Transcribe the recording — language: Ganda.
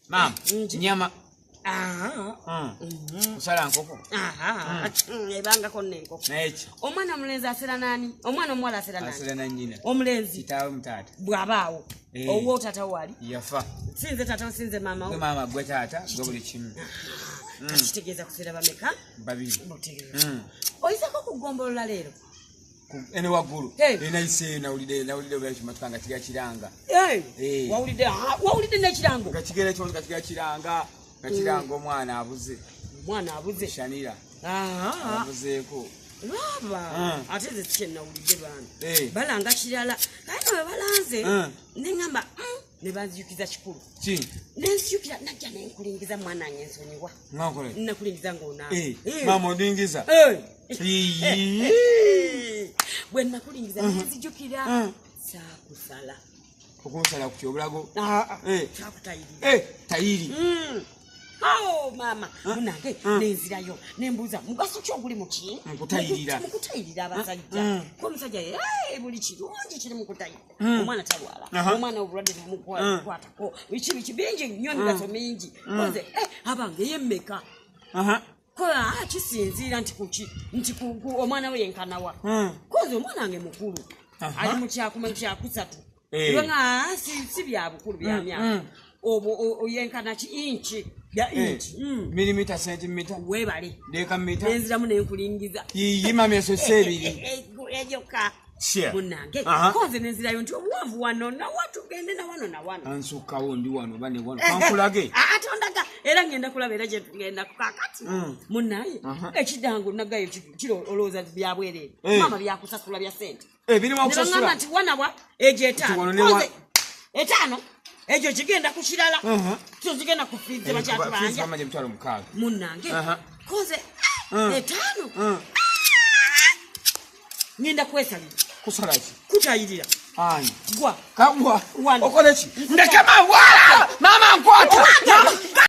Mama, nyama. Kusala nkoko. Ebanga konne nkoko. N'eki. Omwana mulenzi asera nani? Omwana omuwala asera nani? Asera na nnyina. Omulenzi. Kitaawe mutaata. Bw'abaawo. Owo tata wali. Yafa. Sinze tata sinze mama. Gwe mama gwe taata gwe buli kimu. Kitegeeza kusera bameka? Babiri. Oyisako kugombolola leero. Ene waggulu. Ena ise nawulidde bya kimatanga kiga kiranga. Wawulidde n'ekirango. Kakigere kyo kakiga kiranga. Kakiranga omwana abuze. Omwana abuze. Shanira. Abuzeeko. Baba. Ate ze kyenawulidde bana. Balanga kirala. Kale we balanze. Nengamba ne banziyukiza kikulu. Ki? Nensiyukira najja nenkulingiza mwana wange ensonyiwa. Ngakole. Nakulingiza ng'ona. Mama ondingiza. Bwe nakulingiza nenzijukira. Saakusala. Okunsala ku kyobulago. Kyakutayirira. Tayiri. Mama, munange nenzirayo nembuuza mugaso ki oguli mu ki? Mukutayirira. Mukutayirira abasajja. Ko omusajja buli kirungi kiri mukutayirira. Omwana talwala. Omwana obulwadde bumukwatako. Biki bingi nnyo emigaso mingi. Koze abange yemmeka. Kola kisinziira nti omwana we yenkanawa. Koze omwana wange mukulu. Ali mu kyakusatu. Nga si bya bukulu bya myaka. Oyenkana ki inchi ya inchi millimeter centimeter webale deka meter enziramu nenkulingiza yima meso sebiri ejoka munange koze nenzirayo nti obuwanvu wano na watu gende na wano na wano ansukawo ndi wano bane wano kankulage atondaga era ngenda kulaba era gye tugenda kukakati munnaye ekidango nagayo kiro olooza byabwerere mama byakusasula bya sente birimu okusasula nti wanabwa ejo etaano ejo kigenda kushirala kyo kigenda kufize bakyatu banja mama mutwalo mukaga munange koze etaano ngenda kwesalira kusalachi kutayirira gwa kabwa okolechi ndekema wala mama nkwata